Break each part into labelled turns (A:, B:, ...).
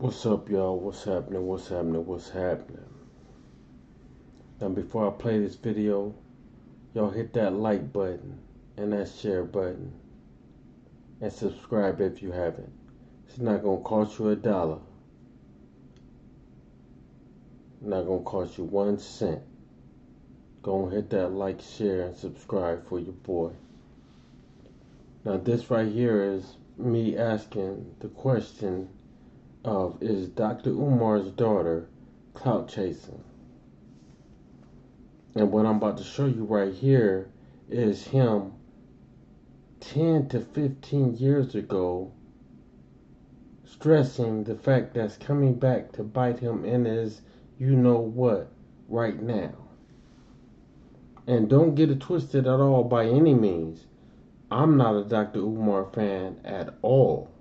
A: What's up, y'all? What's happening? What's happening? What's happening? Now, before I play this video, y'all hit that like button and that share button and subscribe if you haven't. It's not gonna cost you $1. Not gonna cost you 1 cent. Go and hit that like, share, and subscribe for your boy. Now, this right here is me asking the question of, is Dr. Umar's daughter clout chasing? And what I'm about to show you right here is him 10 to 15 years ago stressing the fact that's coming back to bite him in his you know what right now. And don't get it twisted at all by any means. I'm not a Dr. Umar fan at all.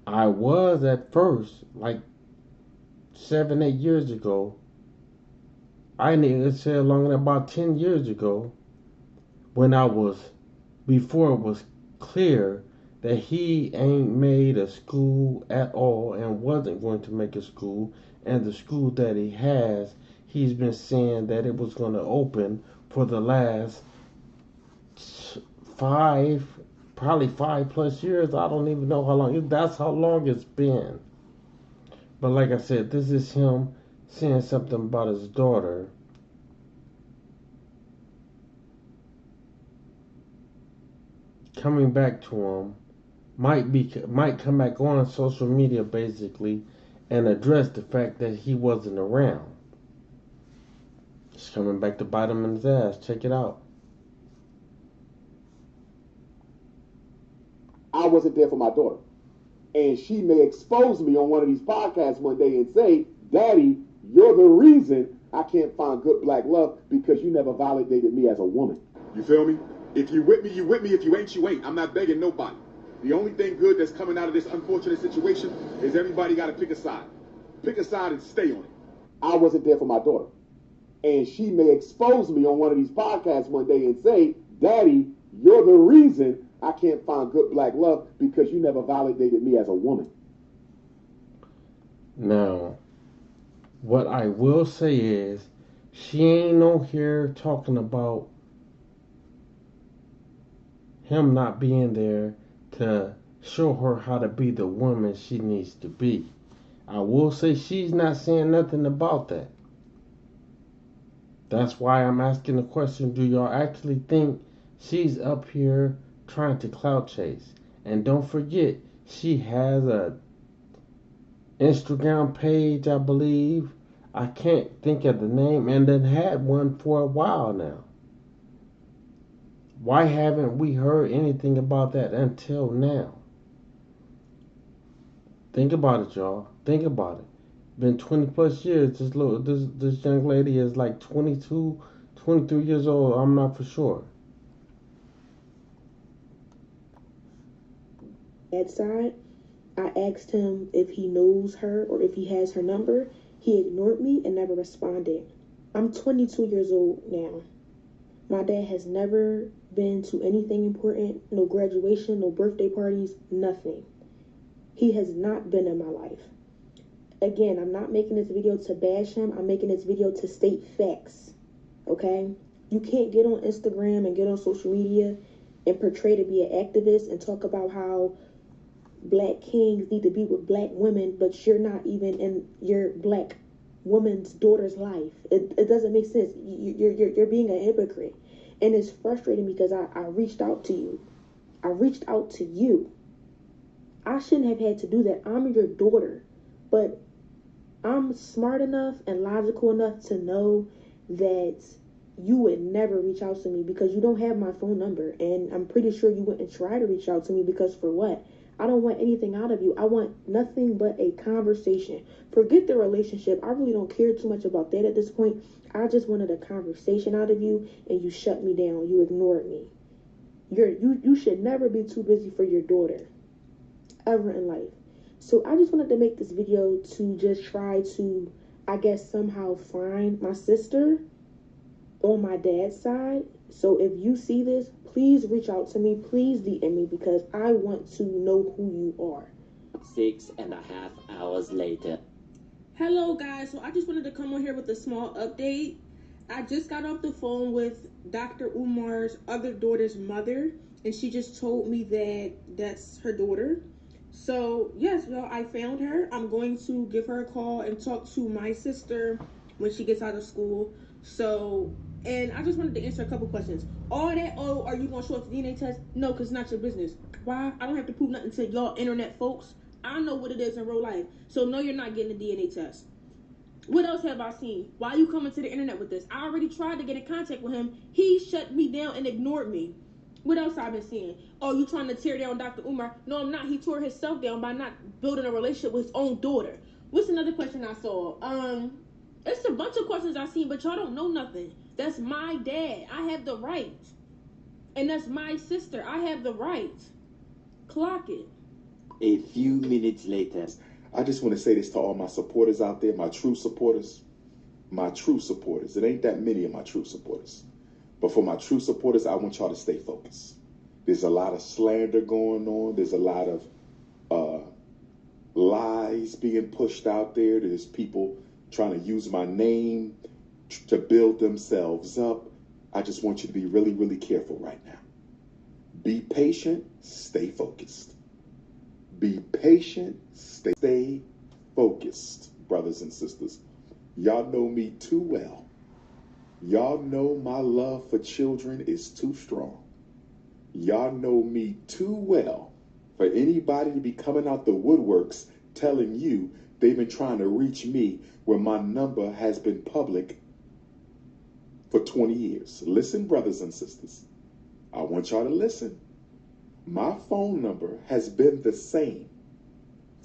A: I was at first, like 7, 8 years ago. I need to say along about 10 years ago, before it was clear that he ain't made a school at all and wasn't going to make a school, and the school that he has, he's been saying that it was going to open for the last probably 5+ years. I don't even know how long. That's how long it's been. But like I said, this is him saying something about his daughter. Coming back to him, might come back on social media basically and address the fact that he wasn't around. It's coming back to bite him in his ass. Check it out.
B: I wasn't there for my daughter. And she may expose me on one of these podcasts one day and say, Daddy, you're the reason I can't find good black love because you never validated me as a woman. You feel me? If you with me, you with me. If you ain't, you ain't. I'm not begging nobody. The only thing good that's coming out of this unfortunate situation is everybody got to pick a side. Pick a side and stay on it. I wasn't there for my daughter. And she may expose me on one of these podcasts one day and say, Daddy, you're the reason I can't find good black love because you never validated me as a woman.
A: Now, what I will say is, she ain't no here talking about him not being there to show her how to be the woman she needs to be. I will say she's not saying nothing about that. That's why I'm asking the question, do y'all actually think she's up here trying to clout chase? And don't forget, she has a Instagram page, I believe. I can't think of the name, and then had one for a while now. Why haven't we heard anything about that until now? Think about it, y'all. Think about it. Been 20+ years. This young lady is like 22, 23 years old. I'm not for sure.
C: That side, I asked him if he knows her or if he has her number. He ignored me and never responded. I'm 22 years old now. My dad has never been to anything important, no graduation, no birthday parties, nothing. He has not been in my life. Again, I'm not making this video to bash him. I'm making this video to state facts, okay? You can't get on Instagram and get on social media and portray to be an activist and talk about how black kings need to be with black women, but you're not even in your black woman's daughter's life. It doesn't make sense. You're being a hypocrite. And it's frustrating because I reached out to you. I reached out to you. I shouldn't have had to do that. I'm your daughter. But I'm smart enough and logical enough to know that you would never reach out to me because you don't have my phone number. And I'm pretty sure you wouldn't try to reach out to me because for what? I don't want anything out of you. I want nothing but a conversation. Forget the relationship. I really don't care too much about that at this point. I just wanted a conversation out of you, and you shut me down. You ignored me. You should never be too busy for your daughter, ever in life. So I just wanted to make this video to just try to, I guess, somehow find my sister on my dad's side. So if you see this, please reach out to me. Please DM me because I want to know who you are.
D: 6.5 hours later.
C: Hello guys, so I just wanted to come on here with a small update. I just got off the phone with Dr. Umar's other daughter's mother, and she just told me that that's her daughter. So yes, well, I found her. I'm going to give her a call and talk to my sister when she gets out of school. So, and I just wanted to answer a couple questions. All that, oh, are you going to show up the DNA test? No, because it's not your business. Why? I don't have to prove nothing to y'all internet folks. I know what it is in real life. So no, you're not getting a DNA test. What else have I seen? Why are you coming to the internet with this? I already tried to get in contact with him. He shut me down and ignored me. What else I've been seeing? Oh, you trying to tear down Dr. Umar? No, I'm not. He tore himself down by not building a relationship with his own daughter. What's another question I saw? It's a bunch of questions I've seen, but y'all don't know nothing. That's my dad. I have the right. And that's my sister. I have the right. Clock it.
D: A few minutes later.
B: I just want to say this to all my supporters out there, my true supporters. My true supporters. It ain't that many of my true supporters. But for my true supporters, I want y'all to stay focused. There's a lot of slander going on. There's a lot of lies being pushed out there. There's people trying to use my name to build themselves up. I just want you to be really, really careful right now. Be patient. Stay focused. Be patient. Stay focused, brothers and sisters. Y'all know me too well. Y'all know my love for children is too strong. Y'all know me too well for anybody to be coming out the woodworks telling you they've been trying to reach me where my number has been public for 20 years. Listen, brothers and sisters. I want y'all to listen. My phone number has been the same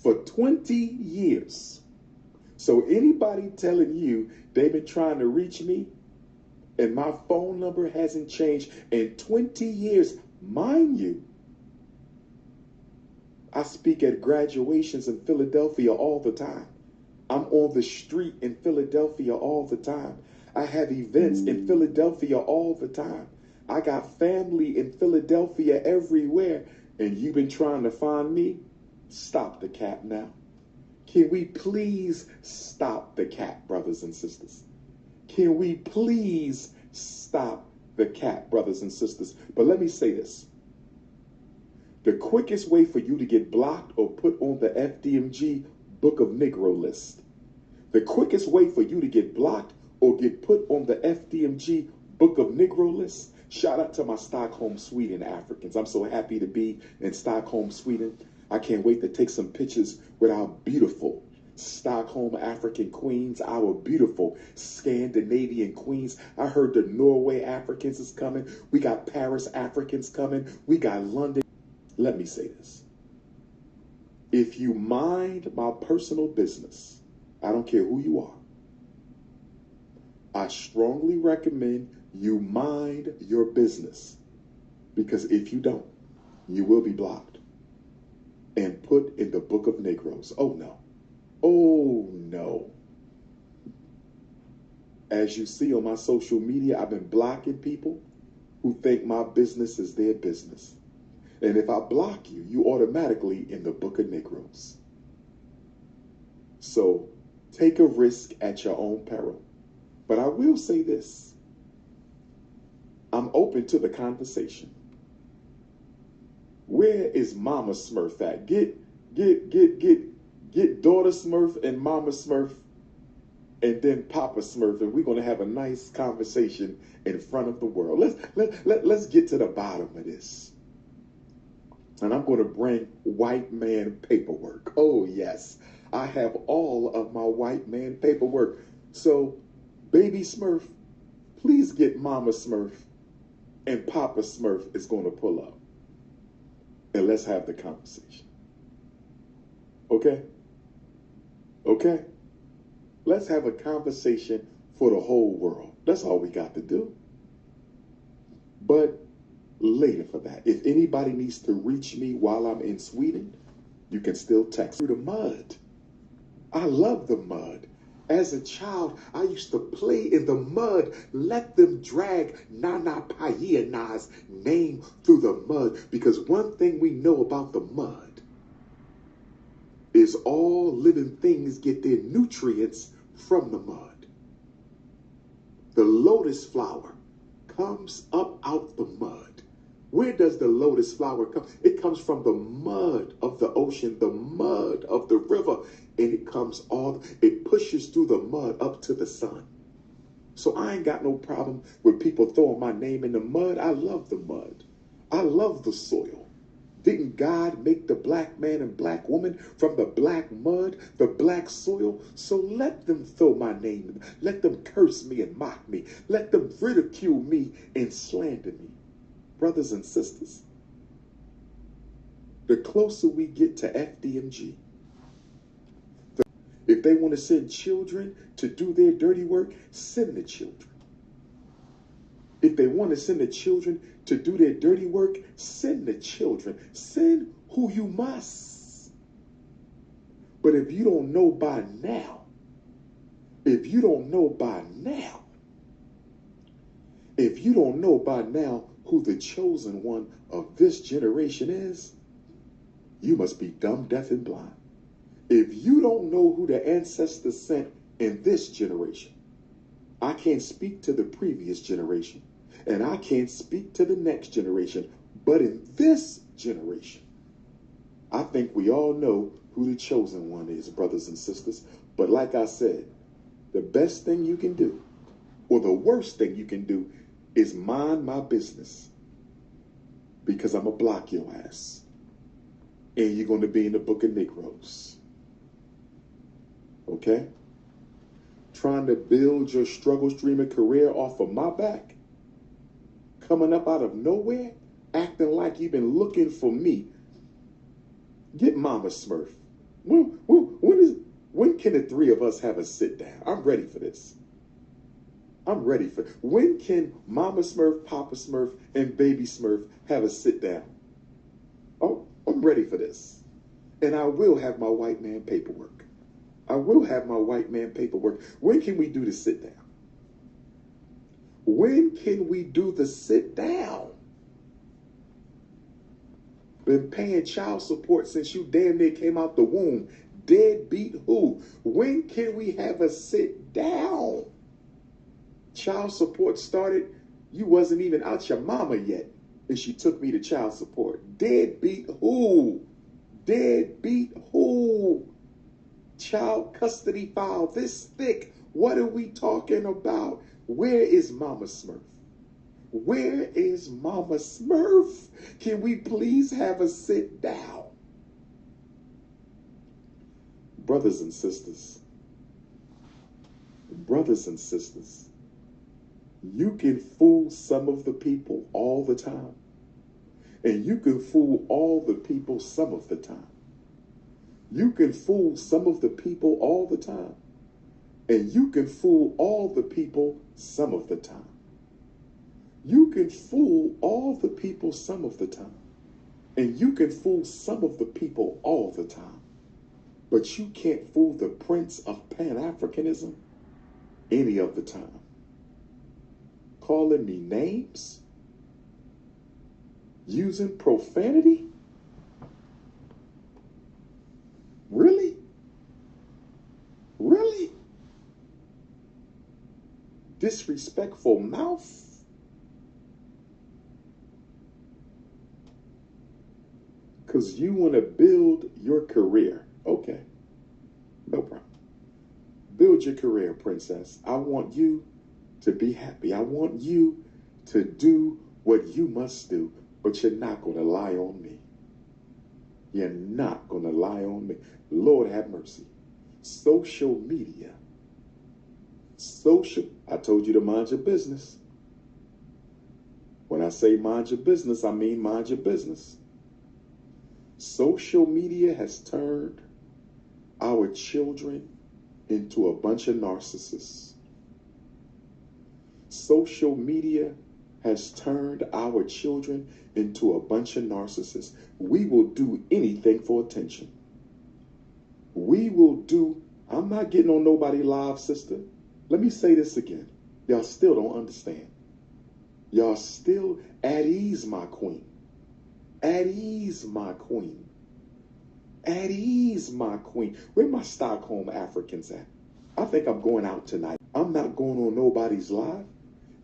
B: for 20 years. So anybody telling you they've been trying to reach me and my phone number hasn't changed in 20 years, mind you, I speak at graduations in Philadelphia all the time. I'm on the street in Philadelphia all the time. I have events in Philadelphia all the time. I got family in Philadelphia everywhere, and you've been trying to find me? Stop the cap now. Can we please stop the cap, brothers and sisters? Can we please stop the cap, brothers and sisters? But let me say this. The quickest way for you to get blocked or put on the FDMG Book of Negro list, the quickest way for you to get blocked or get put on the FDMG Book of Negro list, shout out to my Stockholm, Sweden Africans. I'm so happy to be in Stockholm, Sweden. I can't wait to take some pictures with our beautiful Stockholm African queens, our beautiful Scandinavian queens. I heard the Norway Africans is coming. We got Paris Africans coming. We got London. Let me say this. If you mind my personal business, I don't care who you are, I strongly recommend you mind your business, because if you don't, you will be blocked and put in the Book of Negroes. Oh no. Oh no. As you see on my social media, I've been blocking people who think my business is their business. And if I block you, you automatically in the Book of Negroes. So take a risk at your own peril. But I will say this. I'm open to the conversation. Where is Mama Smurf at? Get Daughter Smurf and Mama Smurf and then Papa Smurf, and we're going to have a nice conversation in front of the world. Let's get to the bottom of this. And I'm going to bring white man paperwork. Oh, yes. I have all of my white man paperwork. So, Baby Smurf, please get Mama Smurf, and Papa Smurf is going to pull up. And let's have the conversation. Okay? Okay? Let's have a conversation for the whole world. That's all we got to do. But later for that, if anybody needs to reach me while I'm in Sweden, you can still text through the mud. I love the mud. As a child, I used to play in the mud. Let them drag Nana Payana's name through the mud, because one thing we know about the mud, is all living things get their nutrients from the mud. The lotus flower comes up out the mud. Where does the lotus flower come? It comes from the mud of the ocean, the mud of the river, and it pushes through the mud up to the sun. So I ain't got no problem with people throwing my name in the mud. I love the mud. I love the soil. Didn't God make the black man and black woman from the black mud, the black soil? So let them throw my name in. Let them curse me and mock me. Let them ridicule me and slander me. Brothers and sisters, the closer we get to FDMG, if they want to send children to do their dirty work, send the children. If they want to send the children to do their dirty work, send the children. Send who you must. But if you don't know by now, if you don't know by now who the chosen one of this generation is, you must be dumb, deaf, and blind. If you don't know who the ancestors sent in this generation, I can't speak to the previous generation, and I can't speak to the next generation, but in this generation, I think we all know who the chosen one is, brothers and sisters. But like I said, the best thing you can do, or the worst thing you can do, is mind my business, because I'm going to block your ass, and you're going to be in the book of Negroes. Okay? Trying to build your struggle streamer career off of my back, coming up out of nowhere, acting like you've been looking for me. Get Mama Smurf. When can the three of us have a sit down? I'm ready for this. When can Mama Smurf, Papa Smurf, and Baby Smurf have a sit down? Oh, I'm ready for this. And I will have my white man paperwork. When can we do the sit down? When can we do the sit down? Been paying child support since you damn near came out the womb. Deadbeat who? When can we have a sit down? Child support started, you wasn't even out your mama yet, and she took me to child support. Deadbeat who? Deadbeat who? Child custody file this thick. What are we talking about? Where is Mama Smurf? Where is Mama Smurf? Can we please have a sit down? Brothers and sisters, you can fool some of the people all the time, and you can fool all the people some of the time. You can fool some of the people all the time, and you can fool all the people some of the time. You can fool all the people some of the time, and you can fool some of the people all the time. But you can't fool the Prince of Pan-Africanism any of the time. Calling me names? Using profanity? Really? Really? Disrespectful mouth? Because you want to build your career. Okay, no problem. Build your career, princess. I want you to be happy. I want you to do what you must do, but you're not going to lie on me. You're not going to lie on me. Lord have mercy. Social media. I told you to mind your business. When I say mind your business, I mean mind your business. Social media has turned our children into a bunch of narcissists. Social media has turned our children into a bunch of narcissists. We will do anything for attention. I'm not getting on nobody live, sister. Let me say this again. Y'all still don't understand. Y'all still at ease, my queen. At ease, my queen.
E: At ease, my queen. Where my Stockholm Africans at? I think I'm going out tonight. I'm not going on nobody's live.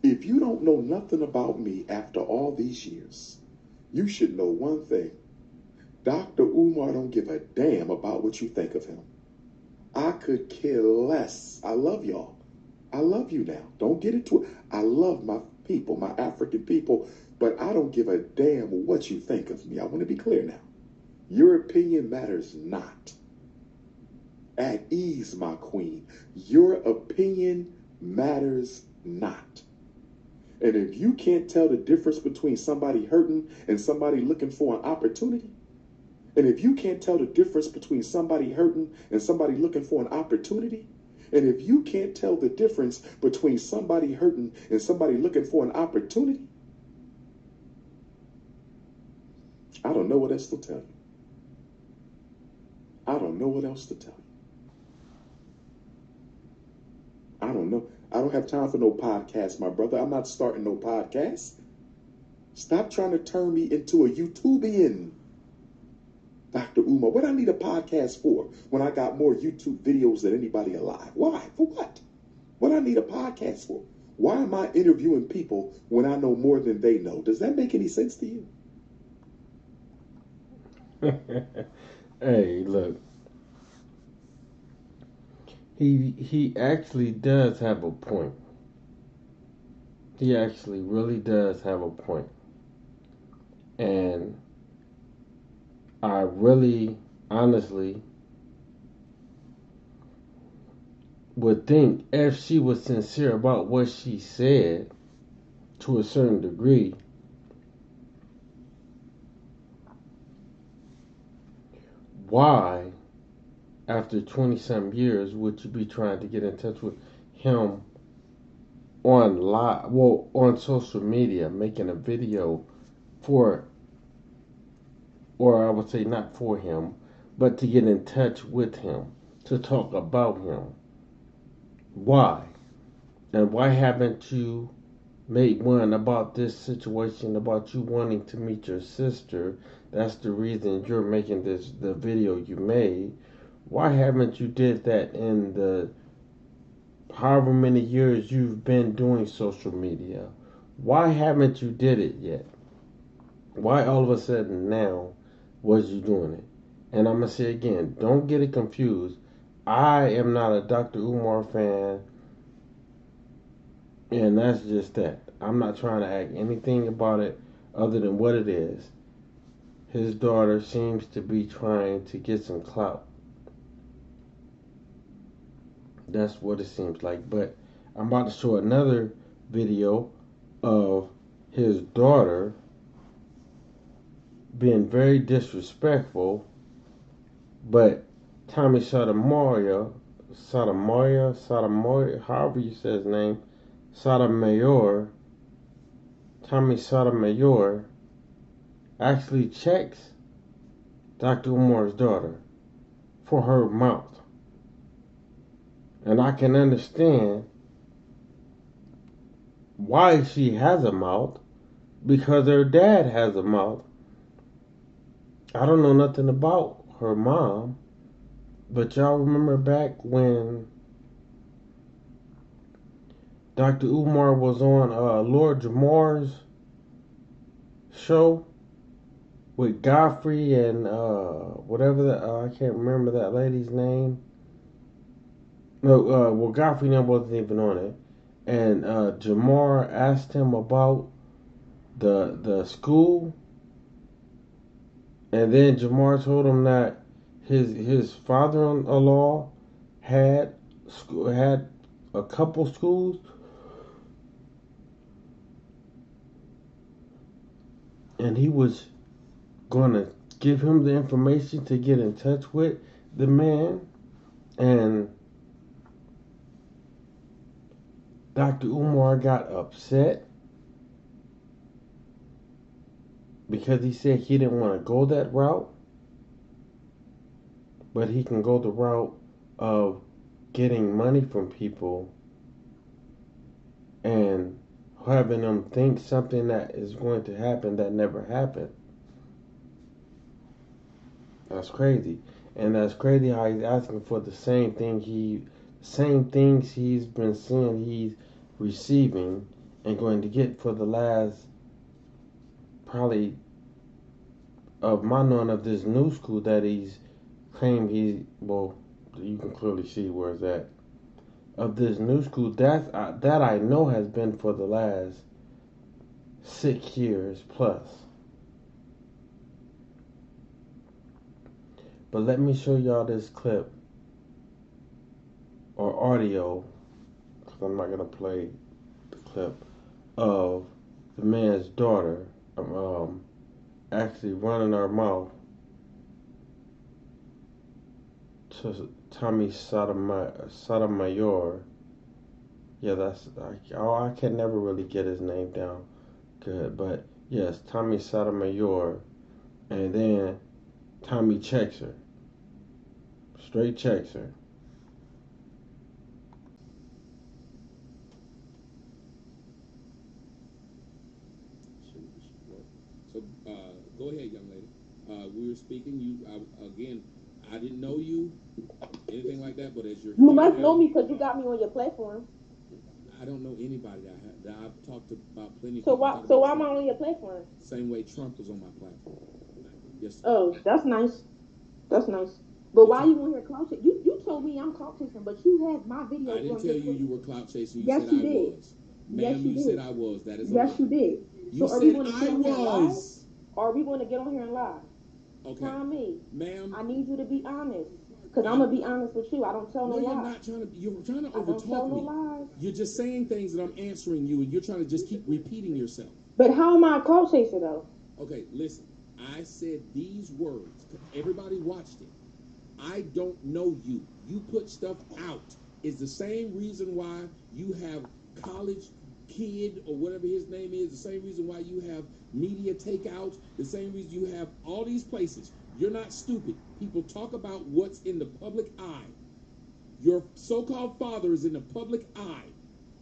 E: If you don't know nothing about me after all these years, you should know one thing. Dr. Umar don't give a damn about what you think of him. I could care less. I love y'all. I love you now. Don't get it twisted. I love my people, my African people, but I don't give a damn what you think of me. I want to be clear now. Your opinion matters not. At ease, my queen. Your opinion matters not. And if you can't tell the difference between somebody hurting and somebody looking for an opportunity, and if you can't tell the difference between somebody hurting and somebody looking for an opportunity, and if you can't tell the difference between somebody hurting and somebody looking for an opportunity, I don't know what else to tell you. I don't know what else to tell you. I don't know. I don't have time for no podcast, my brother. I'm not starting no podcast. Stop trying to turn me into a YouTubian, Dr. Umar. What I need a podcast for when I got more YouTube videos than anybody alive? Why? For what? What I need a podcast for? Why am I interviewing people when I know more than they know? Does that make any sense to you?
A: Hey, look. He actually does have a point. He actually really does have a point. And I really, honestly, would think if she was sincere about what she said to a certain degree, why, after 20-some years, would you be trying to get in touch with him on social media, making a video for, or I would say not for him, but to get in touch with him, to talk about him? Why? And why haven't you made one about this situation, about you wanting to meet your sister? That's the reason you're making the video you made. Why haven't you did that in the however many years you've been doing social media? Why haven't you did it yet? Why all of a sudden now was you doing it? And I'm going to say again, don't get it confused. I am not a Dr. Umar fan, and that's just that. I'm not trying to act anything about it other than what it is. His daughter seems to be trying to get some clout. That's what it seems like. But I'm about to show another video of his daughter being very disrespectful, but Tommy Sotomayor, however you say his name, Sotomayor, Tommy Sotomayor, actually checks Dr. Umar's daughter for her mouth. And I can understand why she has a mouth, because her dad has a mouth. I don't know nothing about her mom, but y'all remember back when Dr. Umar was on Lord Jamar's show with Godfrey and whatever that I can't remember that lady's name. No, well, Godfrey now wasn't even on it, and Jamar asked him about the school, and then Jamar told him that his father-in-law had a couple schools, and he was going to give him the information to get in touch with the man. And Dr. Umar got upset because he said he didn't want to go that route, but he can go the route of getting money from people and having them think something that is going to happen that never happened. That's crazy. And that's crazy how he's asking for the same things he's been seeing he's receiving and going to get for the last probably of my knowing of this new school that he's claimed well, you can clearly see where it's at. Of this new school that I know has been for the last 6 years plus. But let me show y'all this clip or audio, because I'm not going to play the clip, of the man's daughter actually running her mouth to Tommy Sotomayor. Yeah, I can never really get his name down good, but yes, Tommy Sotomayor, and then Tommy checks her, straight checks her.
F: So go ahead, young lady. We were speaking. Again, I didn't know you, anything like that, but as you're
C: You must know me because you got me on your platform.
F: I don't know anybody that I've talked about plenty.
C: So why am I on your platform?
F: Same way Trump was on my platform. Yes. Sir.
C: Oh, that's nice. That's nice. But why you on here clout chasing? You told me I'm clout chasing, but you have my video.
F: I didn't tell you were clout chasing. You
C: yes,
F: said
C: you
F: I
C: did.
F: was.
C: Yes,
F: Ma'am,
C: you
F: you
C: did.
F: said I was. That is.
C: Yes, you did.
F: You
C: so
F: said I was.
C: Or are we going to get on here and lie?
F: Okay.
C: Tommy,
F: ma'am,
C: I need you to be honest. Because I'm going to be honest with you. I don't tell no lies.
F: You're not trying to. You're trying to overtalk me.
C: I don't tell no lies.
F: You're just saying things and I'm answering you, and you're trying to just keep repeating yourself.
C: But how am I a clout chaser, though?
F: Okay, listen. I said these words. Everybody watched it. I don't know you. You put stuff out. Is the same reason why you have college kid or whatever his name is, the same reason why you have media takeouts, the same reason you have all these places. You're not stupid. People talk about what's in the public eye. Your so-called father is in the public eye.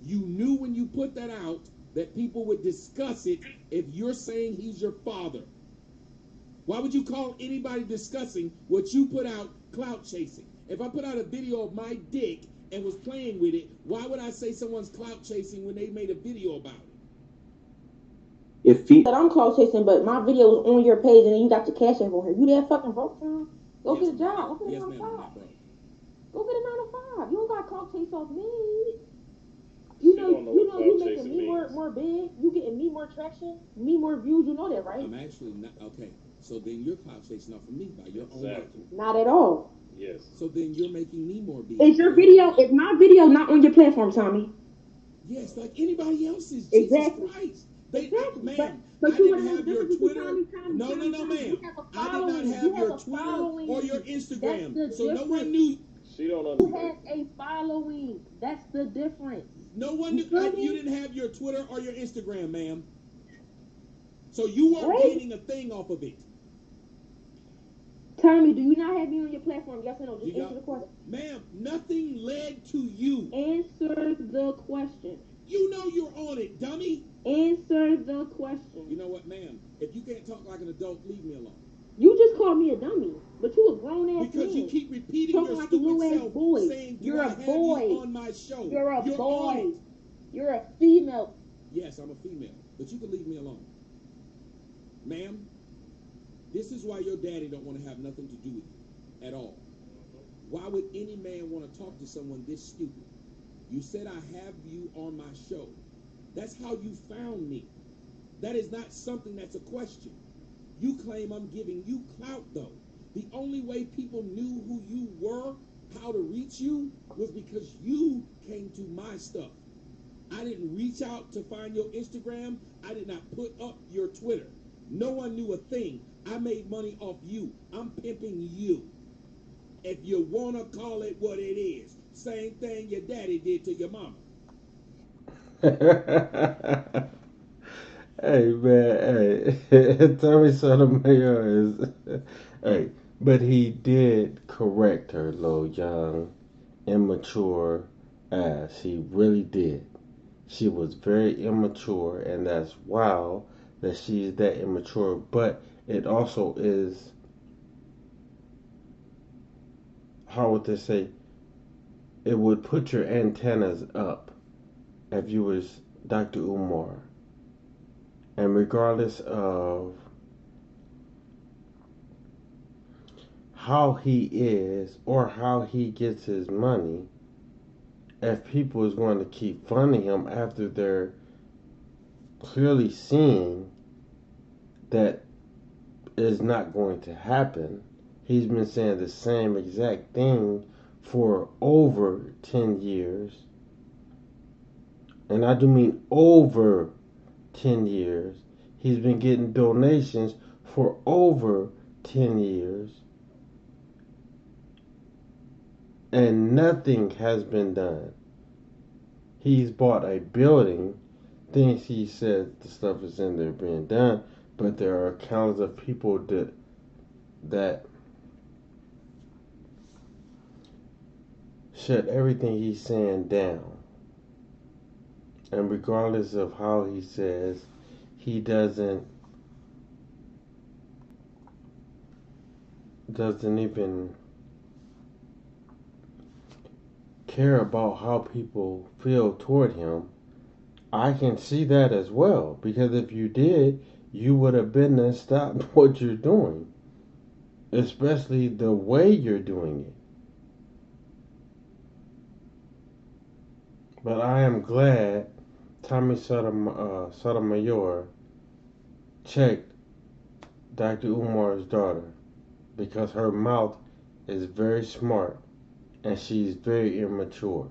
F: You knew when you put that out that people would discuss it if you're saying he's your father. Why would you call anybody discussing what you put out clout chasing? If I put out a video of my dick and was playing with it, why would I say someone's clout chasing when they made a video about it?
C: That I'm clout chasing, but my video was on your page and then you got your cash app on here. You that fucking broke, Tom? Go get a job. Go get a 9 to 5. Go get a 9 to 5. You don't got clout chase off me. You making me more big. You getting me more traction, me more views. You know that, right?
F: I'm actually not okay. So then you're clout chasing off of me by your own logic.
C: Not at all.
F: Yes. So then you're making me more big.
C: Is my video not on your platform, Tommy?
F: Yes, like anybody else's.
C: Exactly.
F: Jesus Christ.
C: Exactly.
F: Ma'am,
C: but
F: I
C: you
F: didn't have your Twitter. No, ma'am. I did not have your Twitter or your Instagram. So no one knew.
G: She don't
C: understand. You have a following. That's the difference.
F: No one knew. You didn't have your Twitter or your Instagram, ma'am. So you weren't gaining a thing off of it.
C: Tommy, do you not have me on your platform? Yes or no? Just answer the question.
F: Ma'am, nothing led to you.
C: Answer the question.
F: You know you're on it, dummy.
C: Answer the question.
F: You know what, ma'am? If you can't talk like an adult, leave me alone.
C: You just called me a dummy, but you a grown ass man.
F: Because you keep repeating your
C: like
F: stupid
C: self, boy.
F: saying,
C: "You're a boy
F: you on my show."
C: You're a boy. You're a female.
F: Yes, I'm a female, but you can leave me alone, ma'am. This is why your daddy don't want to have nothing to do with you at all. Why would any man want to talk to someone this stupid? You said I have you on my show. That's how you found me. That is not something that's a question. You claim I'm giving you clout, though. The only way people knew who you were, how to reach you, was because you came to my stuff. I didn't reach out to find your Instagram. I did not put up your Twitter. No one knew a thing. I made money off you. I'm pimping you. If you want to call it what it is. Same thing your daddy did to your mama.
A: Hey, man, hey. Tommy Sotomayor is... hey, but he did correct her little young, immature ass. He really did. She was very immature, and that's wild that she's that immature, but it also is how would they say, it would put your antennas up if you was Dr. Umar. And regardless of how he is or how he gets his money, if people is going to keep funding him after they're clearly seeing that is not going to happen, he's been saying the same exact thing for over 10 years. And I do mean over 10 years. He's been getting donations for over 10 years. And nothing has been done. He's bought a building, thinks he said the stuff is in there being done, but there are accounts of people that shut everything he's saying down. And regardless of how he says, he doesn't even care about how people feel toward him. I can see that as well, because if you did, you would have been and stopped what you're doing, especially the way you're doing it. But I am glad Tommy Sotomayor checked Dr. Umar's daughter, because her mouth is very smart and she's very immature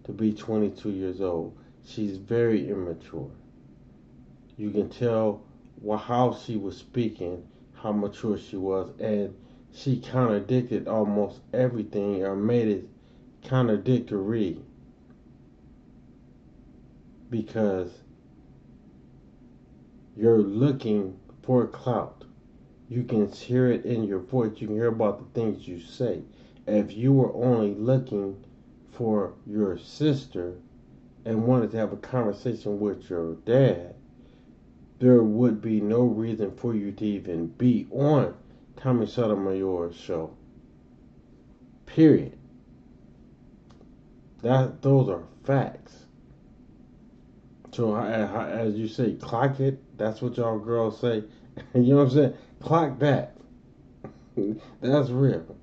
A: to be 22 years old. She's very immature. You can tell how she was speaking, how mature she was, and she contradicted almost everything or made it contradictory, because you're looking for clout. You can hear it in your voice. You can hear about the things you say. If you were only looking for your sister and wanted to have a conversation with your dad, there would be no reason for you to even be on Tommy Sotomayor's show. Period. Those are facts. So as you say, clock it. That's what y'all girls say. You know what I'm saying? Clock that. That's real.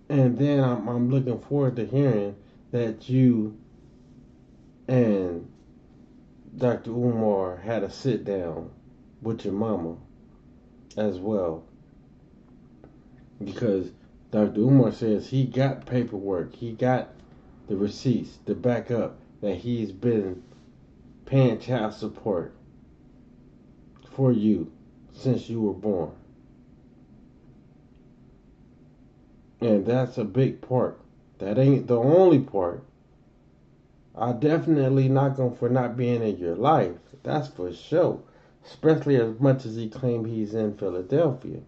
A: And then I'm looking forward to hearing that you and Dr. Umar had a sit down with your mama as well. Because Dr. Umar says he got paperwork, he got the receipts to back up that he's been paying child support for you since you were born. And that's a big part. That ain't the only part. I definitely knock him for not being in your life. That's for sure. Especially as much as he claimed he's in Philadelphia.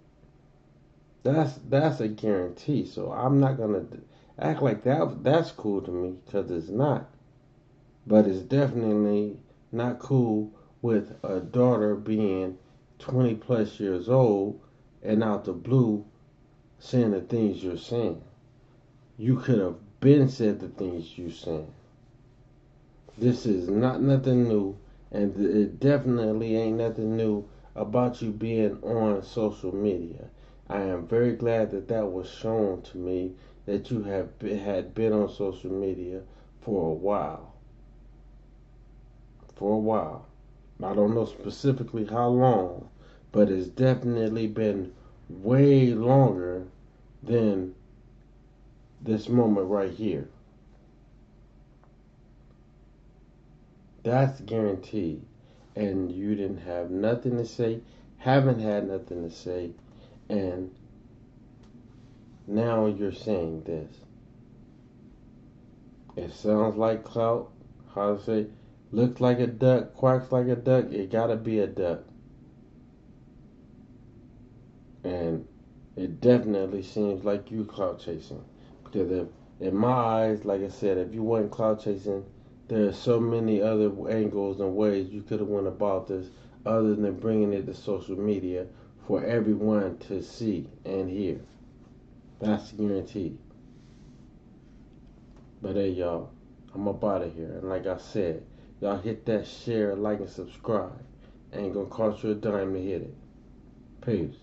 A: That's a guarantee. So I'm not gonna act like that's cool to me, because it's not. But it's definitely not cool with a daughter being 20 plus years old and out the blue saying the things you're saying. You could have been said the things you saying. This is not nothing new, and it definitely ain't nothing new about you being on social media. I am very glad that was shown to me, that you had been on social media for a while. For a while. I don't know specifically how long, but it's definitely been way longer than this moment right here. That's guaranteed. And you didn't have nothing to say, haven't had nothing to say, and now you're saying this. It sounds like clout. How to say, looks like a duck, quacks like a duck, it gotta be a duck. And it definitely seems like you clout chasing. Because if, in my eyes, like I said, if you weren't clout chasing, there are so many other angles and ways you could have went about this other than bringing it to social media for everyone to see and hear. That's guaranteed. But hey, y'all, I'm up out of here. And like I said, y'all hit that share, like, and subscribe. Ain't gonna cost you a dime to hit it. Peace.